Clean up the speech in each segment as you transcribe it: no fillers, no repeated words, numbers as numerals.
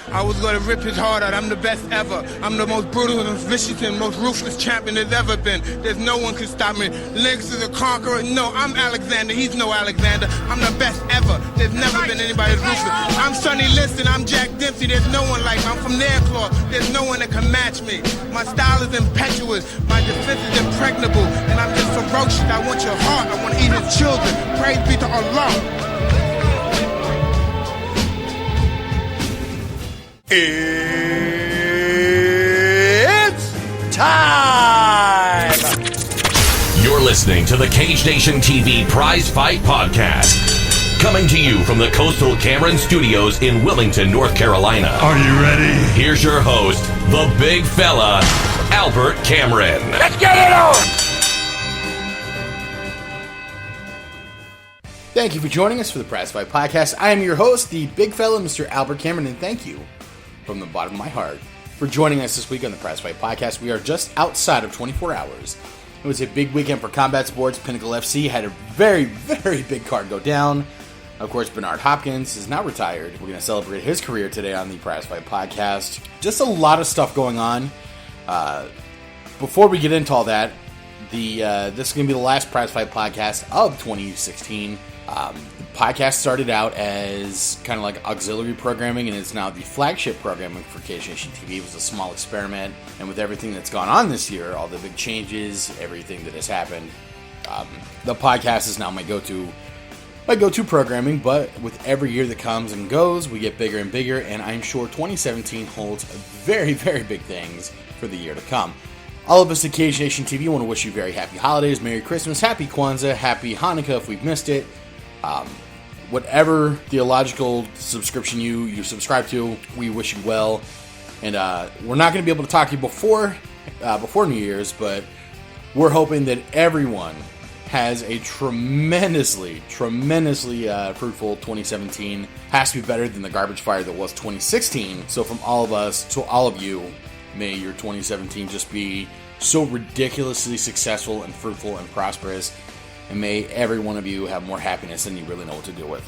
I was gonna rip his heart out. I'm the best ever. I'm the most brutal and vicious and most ruthless champion there's ever been. There's no one can stop me. Lennox is a conqueror. No, I'm Alexander. He's no Alexander. I'm the best ever. There's never been anybody as ruthless. I'm Sonny Liston. I'm Jack Dempsey. There's no one like me. I'm from Nairclaw. There's no one that can match me. My style is impetuous. My defense is impregnable. And I'm just ferocious. I want your heart. I want to eat his children. Praise be to Allah. It's time! You're listening to the Cage Nation TV Prizefight Podcast. Coming to you from the Coastal Cameron Studios in Wilmington, North Carolina. Are you ready? Here's your host, the big fella, Albert Cameron. Let's get it on! Thank you for joining us for the Prizefight Podcast. I am your host, the big fella, Mr. Albert Cameron, and thank you from the bottom of my heart for joining us this week on the Prizefight Podcast. We are just outside of 24 hours. It was a big weekend for combat sports. Pinnacle FC had a very, very big card go down. Of course, Bernard Hopkins is now retired. We're going to celebrate his career today on the Prizefight Podcast. Just a lot of stuff going on. Before we get into all that, this is going to be the last Prizefight Podcast of 2016. The podcast started out as kind of like auxiliary programming, and it's now the flagship programming for Cage Nation TV. It was a small experiment, and with everything that's gone on this year, all the big changes, everything that has happened, the podcast is now my go-to programming. But with every year that comes and goes, we get bigger and bigger, and I'm sure 2017 holds very, very big things for the year to come. All of us at Cage Nation TV want to wish you very happy holidays, Merry Christmas, Happy Kwanzaa, Happy Hanukkah if we've missed it. Whatever theological subscription you subscribe to, we wish you well. And we're not going to be able to talk to you before New Year's, but we're hoping that everyone has a tremendously fruitful 2017. Has to be better than the garbage fire that was 2016. So from all of us to all of you, may your 2017 just be so ridiculously successful and fruitful and prosperous. And may every one of you have more happiness than you really know what to do with.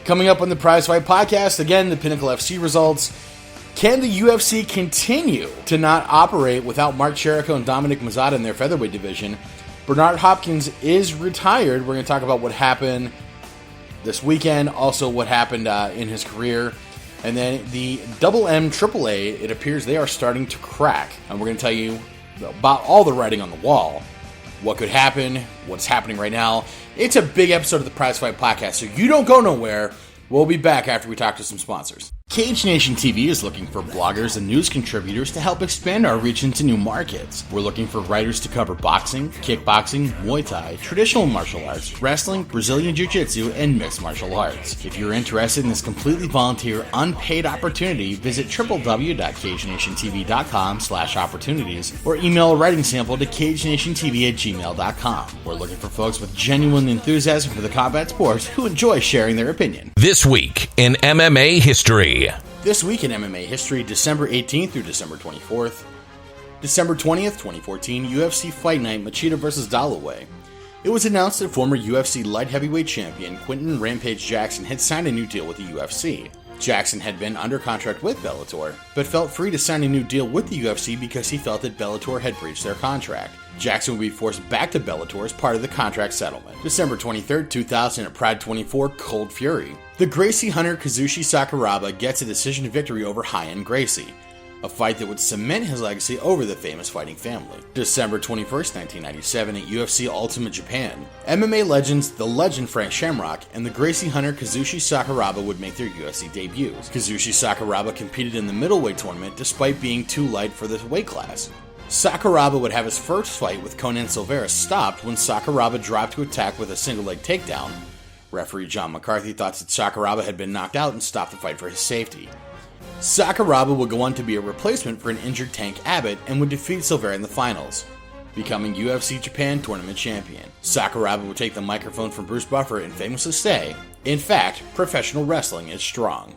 Coming up on the Prizefight Podcast, again, the Pinnacle FC results. Can the UFC continue to not operate without Mark Cherico and Dominic Mazzotta in their featherweight division? Bernard Hopkins is retired. We're going to talk about what happened this weekend, also what happened in his career. And then the Double M AAA, it appears they are starting to crack. And we're going to tell you about all the writing on the wall. What could happen, what's happening right now. It's a big episode of the Prizefight Podcast, so you don't go nowhere. We'll be back after we talk to some sponsors. Cage Nation TV is looking for bloggers and news contributors to help expand our reach into new markets. We're looking for writers to cover boxing, kickboxing, Muay Thai, traditional martial arts, wrestling, Brazilian Jiu-Jitsu, and mixed martial arts. If you're interested in this completely volunteer, unpaid opportunity, visit www.cagenationtv.com/opportunities or email a writing sample to cagenationtv@gmail.com. We're looking for folks with genuine enthusiasm for the combat sports who enjoy sharing their opinion. This week in MMA history. This week in MMA history, December 18th through December 24th. December 20th, 2014, UFC Fight Night, Machida vs. Dalloway. It was announced that former UFC light heavyweight champion Quinton Rampage Jackson had signed a new deal with the UFC. Jackson had been under contract with Bellator, but felt free to sign a new deal with the UFC because he felt that Bellator had breached their contract. Jackson would be forced back to Bellator as part of the contract settlement. December 23rd, 2000 at Pride 24, Cold Fury. The Gracie Hunter Kazushi Sakuraba gets a decision victory over high-end Gracie, a fight that would cement his legacy over the famous fighting family. December 21st, 1997 at UFC Ultimate Japan. MMA legends The Legend Frank Shamrock and the Gracie Hunter Kazushi Sakuraba would make their UFC debuts. Kazushi Sakuraba competed in the middleweight tournament despite being too light for the weight class. Sakuraba would have his first fight with Conan Silveira stopped when Sakuraba dropped to attack with a single leg takedown. Referee John McCarthy thought that Sakuraba had been knocked out and stopped the fight for his safety. Sakuraba would go on to be a replacement for an injured Tank Abbott and would defeat Silveira in the finals, becoming UFC Japan Tournament Champion. Sakuraba would take the microphone from Bruce Buffer and famously say, "In fact, professional wrestling is strong."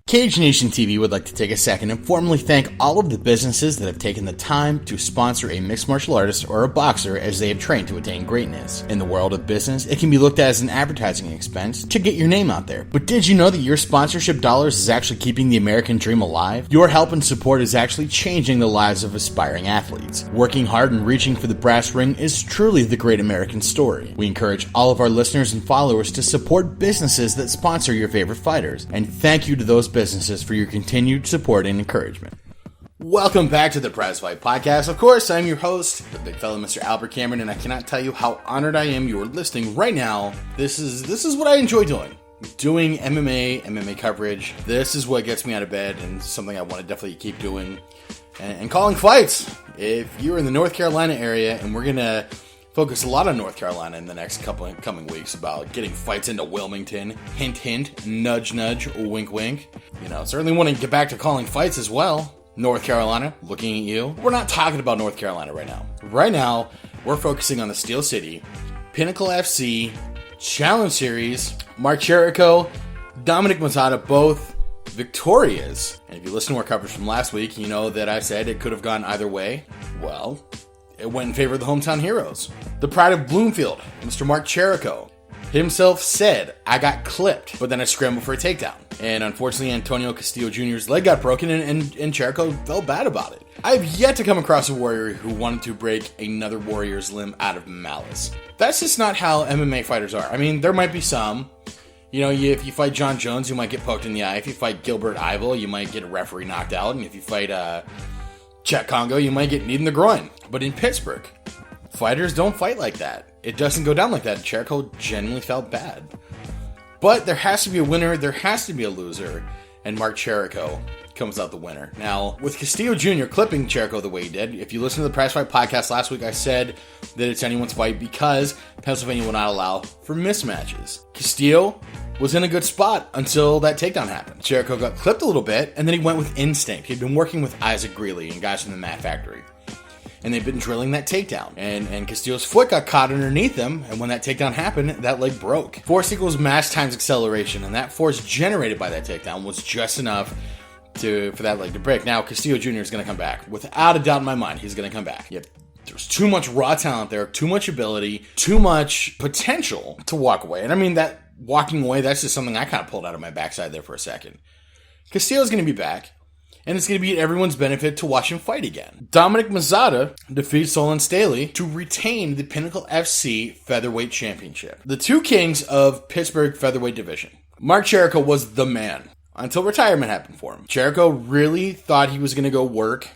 Cage Nation TV would like to take a second and formally thank all of the businesses that have taken the time to sponsor a mixed martial artist or a boxer as they have trained to attain greatness. In the world of business, it can be looked at as an advertising expense to get your name out there. But did you know that your sponsorship dollars is actually keeping the American dream alive? Your help and support is actually changing the lives of aspiring athletes. Working hard and reaching for the brass ring is truly the great American story. We encourage all of our listeners and followers to support businesses that sponsor your favorite fighters. And thank you to those businesses for your continued support and encouragement. Welcome back to the Prizefight Podcast. Of course, I'm your host, the big fella, Mr. Albert Cameron, and I cannot tell you how honored I am you are listening right now. This is what I enjoy doing MMA coverage. This is what gets me out of bed and something I want to definitely keep doing. And calling fights. If you're in the North Carolina area, and we're going to focus a lot on North Carolina in the next coming weeks about getting fights into Wilmington. Hint, hint, nudge, nudge, wink, wink. Certainly want to get back to calling fights as well. North Carolina, looking at you. We're not talking about North Carolina right now. Right now, we're focusing on the Steel City, Pinnacle FC, Challenge Series, Mark Cherico, Dominic Mazzotta, both victorious. And if you listen to our coverage from last week, you know that I said it could have gone either way. Well, it went in favor of the hometown heroes. The Pride of Bloomfield, Mr. Mark Cherico, himself said, I got clipped, but then I scrambled for a takedown. And unfortunately, Antonio Castillo Jr.'s leg got broken, and Cherico felt bad about it. I've yet to come across a warrior who wanted to break another warrior's limb out of malice. That's just not how MMA fighters are. I mean, there might be some. If you fight John Jones, you might get poked in the eye. If you fight Gilbert Ivel, you might get a referee knocked out. And if you fight Chet Congo, you might get kneed in the groin. But in Pittsburgh, fighters don't fight like that. It doesn't go down like that. Cherico genuinely felt bad. But there has to be a winner, there has to be a loser, and Mark Cherico comes out the winner. Now, with Castillo Jr. clipping Cherico the way he did, if you listen to the Prizefight Podcast last week, I said that it's anyone's fight because Pennsylvania will not allow for mismatches. Castillo was in a good spot until that takedown happened. Cherico got clipped a little bit, and then he went with instinct. He'd been working with Isaac Greeley and guys from the Mat Factory. And they've been drilling that takedown. And Castillo's foot got caught underneath him, and when that takedown happened, that leg broke. Force equals mass times acceleration, and that force generated by that takedown was just enough for that leg to break. Now, Castillo Jr. is going to come back. Without a doubt in my mind, he's going to come back. Yep. There's too much raw talent there, too much ability, too much potential to walk away. And I mean, that walking away, that's just something I kind of pulled out of my backside there for a second. Castillo's going to be back. And it's going to be at everyone's benefit to watch him fight again. Dominic Mazzotta defeats Solon Staley to retain the Pinnacle FC Featherweight Championship. The two kings of Pittsburgh Featherweight Division. Mark Cherico was the man until retirement happened for him. Cherico really thought he was going to go work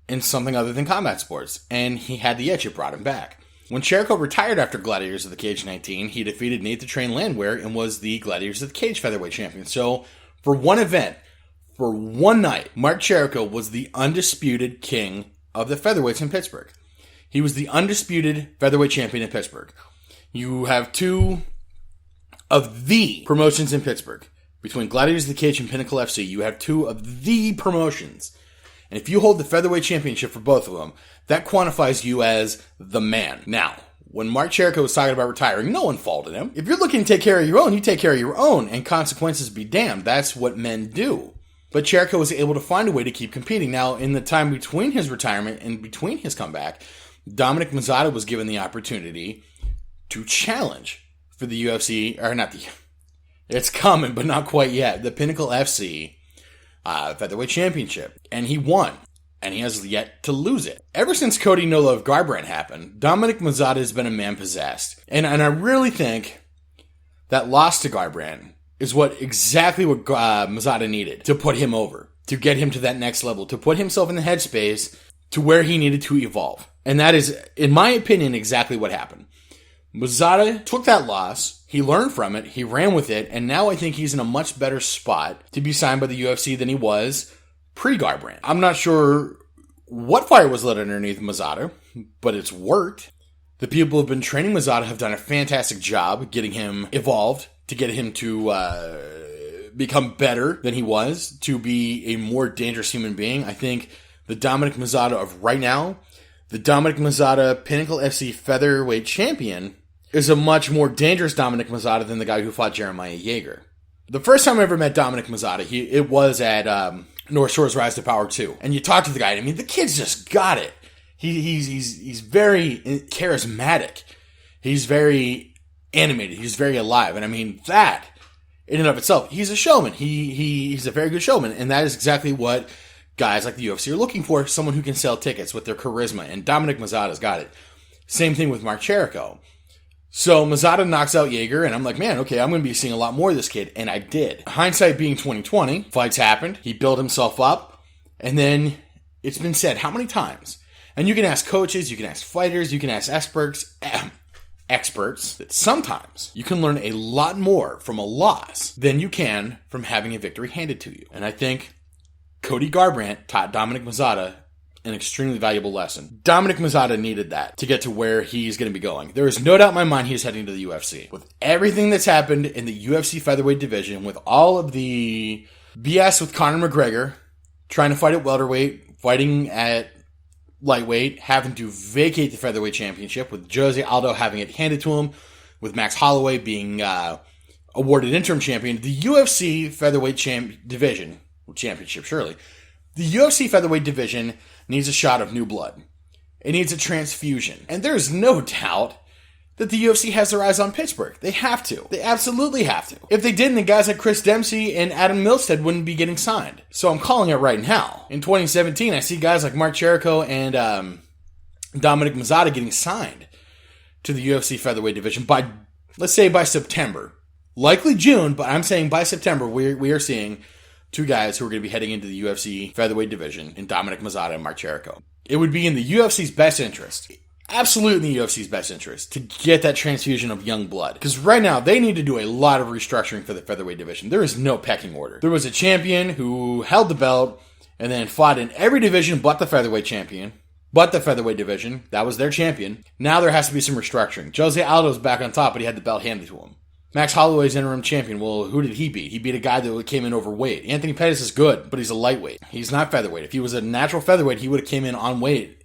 in something other than combat sports, and he had the itch. It brought him back. When Cherico retired after Gladiators of the Cage 19, he defeated Nate the Train Landwehr and was the Gladiators of the Cage Featherweight Champion. So, for one event, for one night, Mark Cherico was the undisputed king of the featherweights in Pittsburgh. He was the undisputed featherweight champion in Pittsburgh. You have two of the promotions in Pittsburgh. Between Gladiators of the Cage and Pinnacle FC, you have two of the promotions. And if you hold the featherweight championship for both of them, that quantifies you as the man. Now, when Mark Cherico was talking about retiring, no one faulted him. If you're looking to take care of your own, you take care of your own, and consequences be damned. That's what men do. But Cherico was able to find a way to keep competing. Now, in the time between his retirement and between his comeback, Dominic Mazzotta was given the opportunity to challenge for the UFC, or not the, it's coming, but not quite yet, the Pinnacle FC Featherweight Championship. And he won. And he has yet to lose it. Ever since Cody No Love Garbrandt happened, Dominic Mazzotta has been a man possessed. And I really think that loss to Garbrandt is exactly what Mazzotta needed to put him over, to get him to that next level, to put himself in the headspace to where he needed to evolve. And that is, in my opinion, exactly what happened. Mazzotta took that loss, he learned from it, he ran with it, and now I think he's in a much better spot to be signed by the UFC than he was pre-Garbrandt. I'm not sure what fire was lit underneath Mazzotta, but it's worked. The people who have been training Mazzotta have done a fantastic job getting him evolved, to get him to become better than he was, to be a more dangerous human being. I think the Dominic Mazzotta of right now, the Dominic Mazzotta Pinnacle FC Featherweight Champion, is a much more dangerous Dominic Mazzotta than the guy who fought Jeremiah Yeager. The first time I ever met Dominic Mazzotta, it was at North Shore's Rise to Power 2. And you talk to the guy, I mean, the kid's just got it. He's very charismatic. He's very animated. He's very alive. And I mean, that, in and of itself, he's a showman. He's a very good showman. And that is exactly what guys like the UFC are looking for. Someone who can sell tickets with their charisma. And Dominic Mazzotta's got it. Same thing with Mark Cherico. So Mazzotta knocks out Yeager, and I'm like, man, okay, I'm going to be seeing a lot more of this kid. And I did. Hindsight being 2020, fights happened. He built himself up. And then it's been said how many times? And you can ask coaches, you can ask fighters, you can ask experts, that sometimes you can learn a lot more from a loss than you can from having a victory handed to you. And I think Cody Garbrandt taught Dominic Mazzotta an extremely valuable lesson. Dominic Mazzotta needed that to get to where he's going to be going. There is no doubt in my mind he's heading to the UFC. With everything that's happened in the UFC featherweight division, with all of the BS with Conor McGregor, trying to fight at welterweight, fighting at lightweight, having to vacate the featherweight championship, with Jose Aldo having it handed to him, with Max Holloway being awarded interim champion, the UFC featherweight championship, surely. The UFC featherweight division needs a shot of new blood. It needs a transfusion. And there's no doubt that the UFC has their eyes on Pittsburgh. They have to. They absolutely have to. If they didn't, then guys like Chris Dempsey and Adam Milstead wouldn't be getting signed. So I'm calling it right now. In 2017, I see guys like Mark Cherico and Dominic Mazzotta getting signed to the UFC featherweight division by, let's say, by September. Likely June, but I'm saying by September, we are seeing two guys who are going to be heading into the UFC featherweight division in Dominic Mazzotta and Mark Cherico. It would be in the UFC's best interest, absolutely in the UFC's best interest, to get that transfusion of young blood. Because right now, they need to do a lot of restructuring for the featherweight division. There is no pecking order. There was a champion who held the belt and then fought in every division but the featherweight champion, but the featherweight division. That was their champion. Now there has to be some restructuring. Jose Aldo's back on top, but he had the belt handed to him. Max Holloway's interim champion. Well, who did he beat? He beat a guy that came in overweight. Anthony Pettis is good, but he's a lightweight. He's not featherweight. If he was a natural featherweight, he would have came in on weight.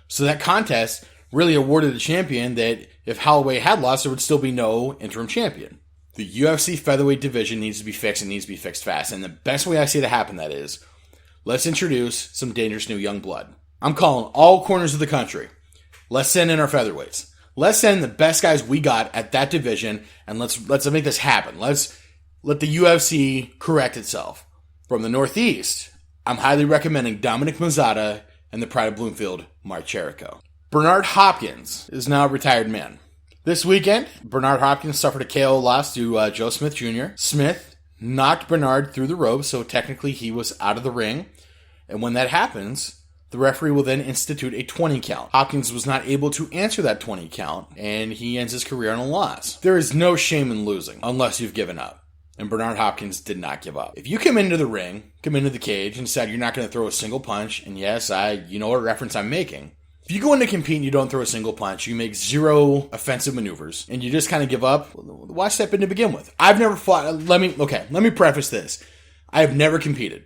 So that contest really awarded a champion that if Holloway had lost, there would still be no interim champion. The UFC featherweight division needs to be fixed and needs to be fixed fast. And the best way I see to happen that is, let's introduce some dangerous new young blood. I'm calling all corners of the country. Let's send in our featherweights. Let's send the best guys we got at that division, and let's make this happen. Let's let the UFC correct itself. From the Northeast, I'm highly recommending Dominic Mazzotta and the Pride of Bloomfield, Mark Cherico. Bernard Hopkins is now a retired man. This weekend, Bernard Hopkins suffered a KO loss to Joe Smith Jr. Smith knocked Bernard through the ropes, so technically he was out of the ring. And when that happens, the referee will then institute a 20 count. Hopkins was not able to answer that 20 count, and he ends his career on a loss. There is no shame in losing, unless you've given up. And Bernard Hopkins did not give up. If you come into the ring, come into the cage, and decide you're not going to throw a single punch, and yes, you know what reference I'm making. If you go in to compete and you don't throw a single punch, you make zero offensive maneuvers, and you just kind of give up, why step in to begin with? I've never fought. Let me preface this. I have never competed.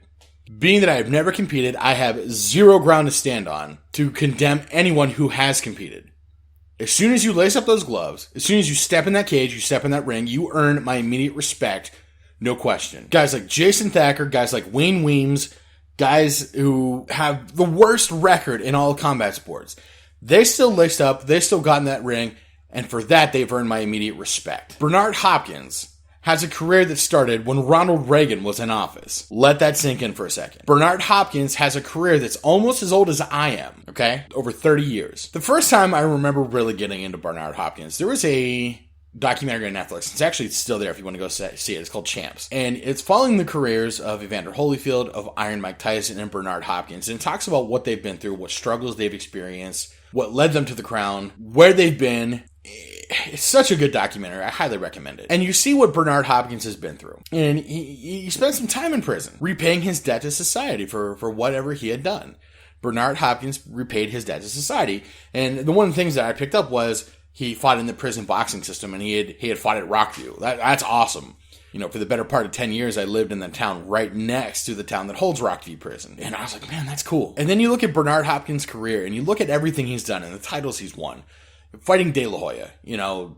Being that I have never competed, I have zero ground to stand on to condemn anyone who has competed. As soon as you lace up those gloves, as soon as you step in that cage, you step in that ring, you earn my immediate respect, no question. Guys like Jason Thacker, guys like Wayne Weems, guys who have the worst record in all combat sports, they still laced up, they still got in that ring, and for that they've earned my immediate respect. Bernard Hopkins has a career that started when Ronald Reagan was in office. Let that sink in for a second. Bernard Hopkins has a career that's almost as old as I am, okay? Over 30 years. The first time I remember really getting into Bernard Hopkins, there was a documentary on Netflix. It's actually still there if you want to go see it. It's called Champs. And it's following the careers of Evander Holyfield, of Iron Mike Tyson, and Bernard Hopkins. And it talks about what they've been through, what struggles they've experienced, what led them to the crown, where they've been. It's such a good documentary. I highly recommend it. And you see what Bernard Hopkins has been through. And he spent some time in prison, repaying his debt to society for whatever he had done. Bernard Hopkins repaid his debt to society. And the one of the things that I picked up was he fought in the prison boxing system, and he had fought at Rockview. That's awesome. You know, for the better part of 10 years, I lived in the town right next to the town that holds Rockview Prison. And I was like, man, that's cool. And then you look at Bernard Hopkins' career, and you look at everything he's done and the titles he's won. Fighting De La Hoya, you know,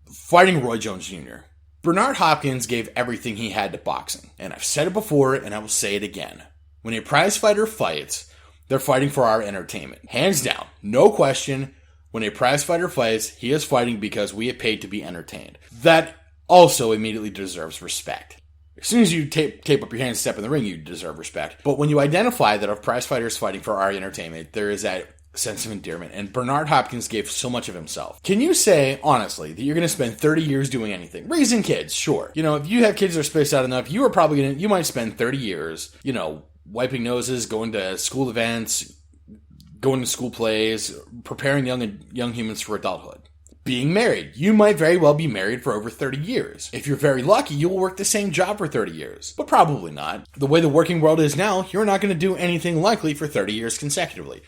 fighting Roy Jones Jr., Bernard Hopkins gave everything he had to boxing. And I've said it before, and I will say it again. When a prize fighter fights, they're fighting for our entertainment. Hands down. No question. When a prize fighter fights, he is fighting because we have paid to be entertained. That also immediately deserves respect. As soon as you tape up your hand and step in the ring, you deserve respect. But when you identify that a prize fighter is fighting for our entertainment, there is that sense of endearment. And Bernard Hopkins gave so much of himself. Can you say, honestly, that you're going to spend 30 years doing anything? Raising kids, sure. If you have kids that are spaced out enough, you might spend 30 years, wiping noses, going to school events, going to school plays, preparing young humans for adulthood. Being married. You might very well be married for over 30 years. If you're very lucky, you will work the same job for 30 years. But probably not. The way the working world is now, you're not going to do anything likely for 30 years consecutively.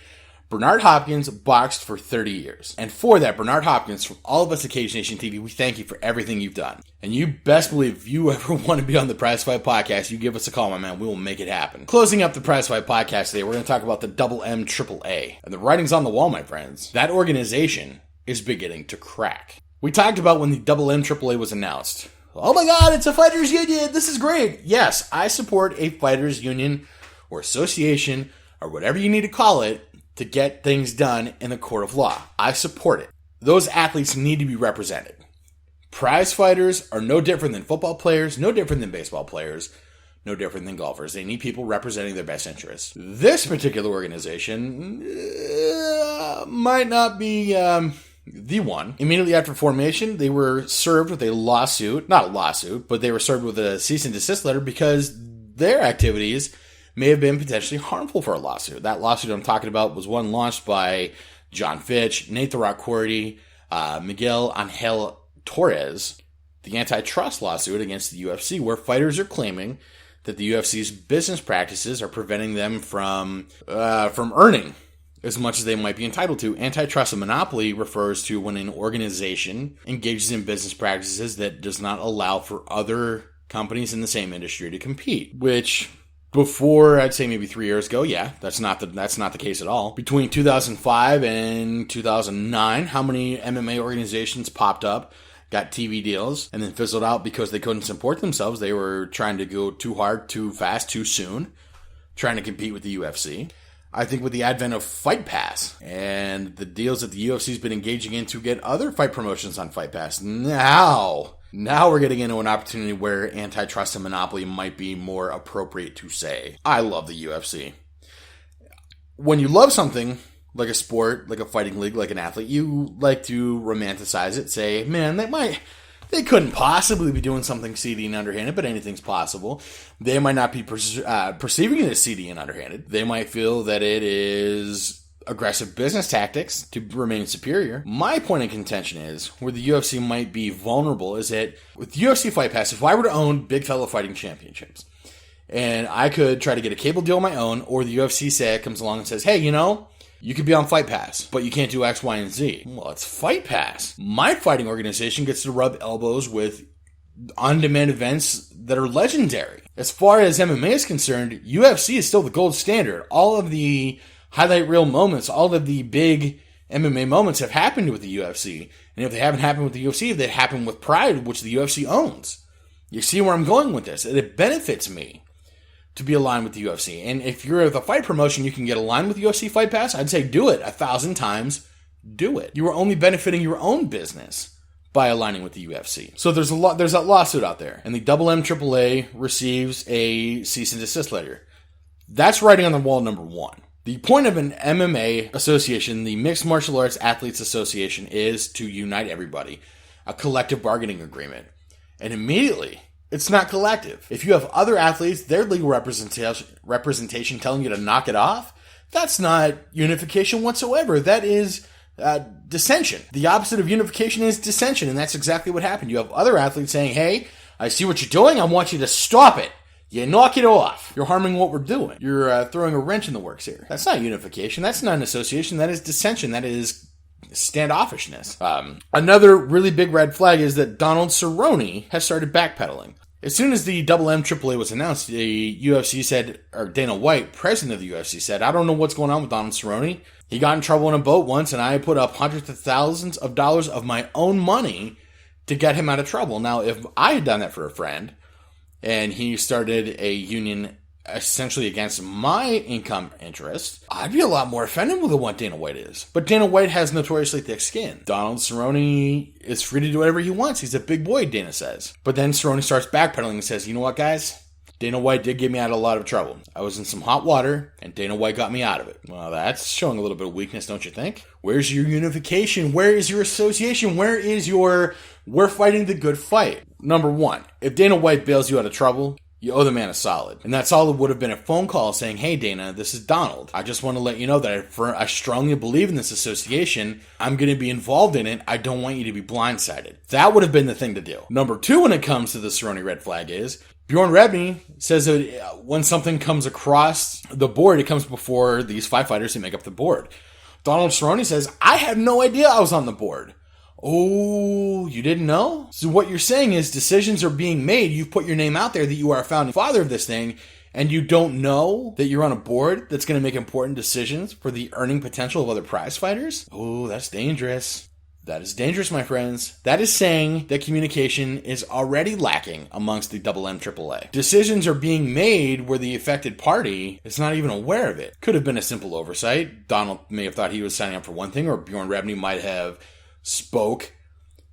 Bernard Hopkins boxed for 30 years. And for that, Bernard Hopkins, from all of us at Cage Nation TV, we thank you for everything you've done. And you best believe if you ever want to be on the Prizefight Podcast, you give us a call, my man. We will make it happen. Closing up the Prizefight Podcast today, we're going to talk about the MMAAA. And the writing's on the wall, my friends. That organization is beginning to crack. We talked about when the MMAAA was announced. Oh my God, it's a fighters union. This is great. Yes, I support a fighters union or association or whatever you need to call it to get things done in the court of law. I support it. Those athletes need to be represented. Prize fighters are no different than football players, no different than baseball players, no different than golfers. They need people representing their best interests. This particular organization might not be the one. Immediately after formation, they were served with a lawsuit. Not a lawsuit, but they were served with a cease and desist letter because their activities may have been potentially harmful for a lawsuit. That lawsuit I'm talking about was one launched by John Fitch, Nate the Rock Cordy, Miguel Angel Torres, the antitrust lawsuit against the UFC, where fighters are claiming that the UFC's business practices are preventing them from earning as much as they might be entitled to. Antitrust and monopoly refers to when an organization engages in business practices that does not allow for other companies in the same industry to compete, which before, I'd say maybe 3 years ago, yeah, that's not the case at all. Between 2005 and 2009, how many MMA organizations popped up, got TV deals, and then fizzled out because they couldn't support themselves? They were trying to go too hard, too fast, too soon, trying to compete with the UFC. I think with the advent of Fight Pass and the deals that the UFC's been engaging in to get other fight promotions on Fight Pass, now we're getting into an opportunity where antitrust and monopoly might be more appropriate to say. I love the UFC. When you love something, like a sport, like a fighting league, like an athlete, you like to romanticize it, say, man, they couldn't possibly be doing something seedy and underhanded, but anything's possible. They might not be perceiving it as seedy and underhanded. They might feel that it is aggressive business tactics to remain superior. My point of contention is, where the UFC might be vulnerable, is that with UFC Fight Pass, if I were to own Big Fella Fighting Championships, and I could try to get a cable deal of my own, or the UFC comes along and says, hey, you could be on Fight Pass, but you can't do X, Y, and Z. Well, it's Fight Pass. My fighting organization gets to rub elbows with on-demand events that are legendary. As far as MMA is concerned, UFC is still the gold standard. All of the highlight reel moments, all of the big MMA moments have happened with the UFC. And if they haven't happened with the UFC, they happen with Pride, which the UFC owns. You see where I'm going with this? It benefits me to be aligned with the UFC. And if you're the fight promotion, you can get aligned with UFC Fight Pass, I'd say do it 1,000 times. Do it. You are only benefiting your own business by aligning with the UFC. So there's that lawsuit out there, and the MMAAA receives a cease and desist letter. That's writing on the wall, number one. The point of an MMA association, the Mixed Martial Arts Athletes Association, is to unite everybody. A collective bargaining agreement. And immediately, it's not collective. If you have other athletes, their legal representation telling you to knock it off, that's not unification whatsoever. That is dissension. The opposite of unification is dissension, and that's exactly what happened. You have other athletes saying, hey, I see what you're doing, I want you to stop it. You knock it off. You're harming what we're doing. You're throwing a wrench in the works here. That's not unification. That's not an association. That is dissension. That is standoffishness. Another really big red flag is that Donald Cerrone has started backpedaling. As soon as the MMAAA was announced, the UFC said, or Dana White, president of the UFC, said, I don't know what's going on with Donald Cerrone. He got in trouble in a boat once, and I put up hundreds of thousands of dollars of my own money to get him out of trouble. Now, if I had done that for a friend, and he started a union essentially against my income interest, I'd be a lot more offended with what Dana White is. But Dana White has notoriously thick skin. Donald Cerrone is free to do whatever he wants. He's a big boy, Dana says. But then Cerrone starts backpedaling and says, you know what, guys? Dana White did get me out of a lot of trouble. I was in some hot water, and Dana White got me out of it. Well, that's showing a little bit of weakness, don't you think? Where's your unification? Where is your association? Where is your, we're fighting the good fight? Number one, if Dana White bails you out of trouble, you owe the man a solid. And that solid would have been a phone call saying, hey, Dana, this is Donald. I just want to let you know that I strongly believe in this association. I'm going to be involved in it. I don't want you to be blindsided. That would have been the thing to do. Number two, when it comes to the Cerrone red flag is, Bjorn Rebney says that when something comes across the board, it comes before these 5 fighters who make up the board. Donald Cerrone says, I had no idea I was on the board. Oh, you didn't know? So what you're saying is decisions are being made. You've put your name out there that you are a founding father of this thing, and you don't know that you're on a board that's going to make important decisions for the earning potential of other prize fighters? Oh, that's dangerous. That is dangerous, my friends. That is saying that communication is already lacking amongst the MMAAA. Decisions are being made where the affected party is not even aware of it. Could have been a simple oversight. Donald may have thought he was signing up for one thing, or Bjorn Rebney might have spoke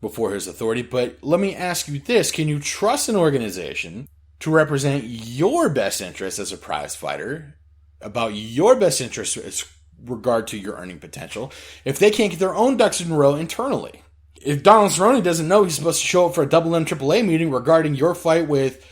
before his authority. But let me ask you this. Can you trust an organization to represent your best interest as a prize fighter, about your best interest as regard to your earning potential, if they can't get their own ducks in a row internally? If Donald Cerrone doesn't know he's supposed to show up for a MMAAA meeting regarding your fight with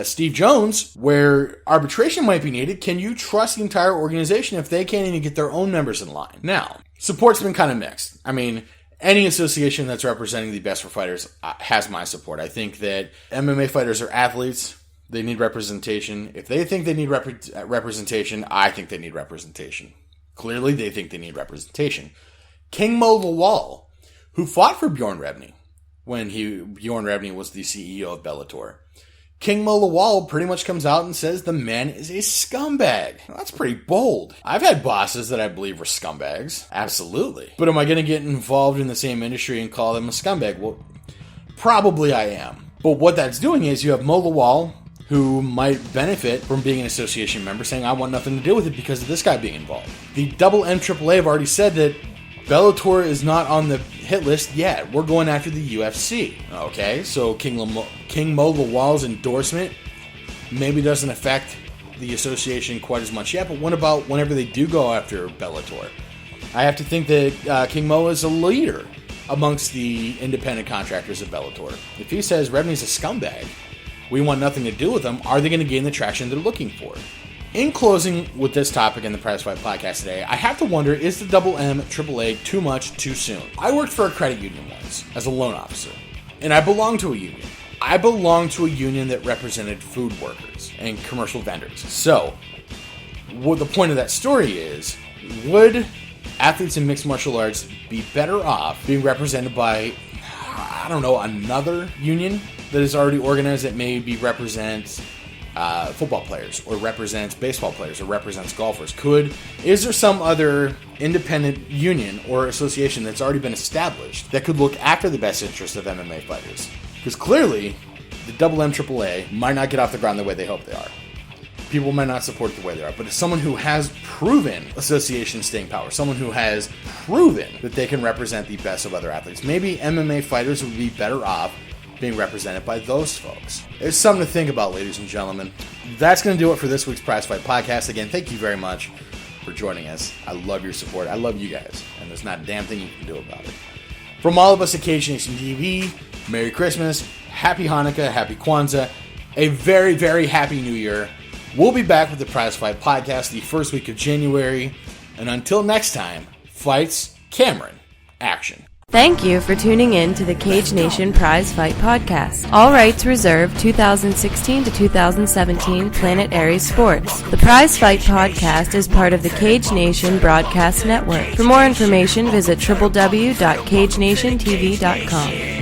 Steve Jones, where arbitration might be needed, can you trust the entire organization if they can't even get their own members in line? Now, support's been kind of mixed. I mean, any association that's representing the best for fighters has my support. I think that MMA fighters are athletes. They need representation. If they think they need representation, I think they need representation. Clearly, they think they need representation. King Mo Lawal, who fought for Bjorn Rebney when Bjorn Rebney was the CEO of Bellator, King Mo Lawal pretty much comes out and says the man is a scumbag. Well, that's pretty bold. I've had bosses that I believe were scumbags. Absolutely. But am I going to get involved in the same industry and call them a scumbag? Well, probably I am. But what that's doing is you have Mo Lawal, who might benefit from being an association member, saying, I want nothing to do with it because of this guy being involved. The MMAAA have already said that Bellator is not on the hit list yet. We're going after the UFC. Okay, so King Mo Lawal's endorsement maybe doesn't affect the association quite as much yet, but what about whenever they do go after Bellator? I have to think that King Mo is a leader amongst the independent contractors of Bellator. If he says Rebney's a scumbag, we want nothing to do with them, are they going to gain the traction they're looking for? In closing with this topic in the Prizefight Podcast today, I have to wonder, is the MMAAA too much too soon? I worked for a credit union once as a loan officer, and I belonged to a union. I belonged to a union that represented food workers and commercial vendors. So, what the point of that story is, would athletes in mixed martial arts be better off being represented by, I don't know, another union that is already organized that maybe represents football players, or represents baseball players, or represents golfers? Is there some other independent union or association that's already been established that could look after the best interests of MMA fighters? Because clearly, the MMAAA might not get off the ground the way they hope they are. People might not support it the way they are, but as someone who has proven association staying power, someone who has proven that they can represent the best of other athletes, maybe MMA fighters would be better off being represented by those folks. It's something to think about, ladies and gentlemen. That's going to do it for this week's Prizefight Podcast. Again, thank you very much for joining us. I love your support. I love you guys, and there's not a damn thing you can do about it. From all of us at Cage Nation TV, Merry Christmas, Happy Hanukkah, Happy Kwanzaa, a very, very Happy New Year. We'll be back with the Prizefight Podcast the first week of January, and until next time, fights, Cameron, action. Thank you for tuning in to the Cage Nation Prizefight Podcast. All rights reserved. 2016 to 2017 Planet Aries Sports. The Prizefight Podcast is part of the Cage Nation Broadcast Network. For more information, visit www.cagenationtv.com.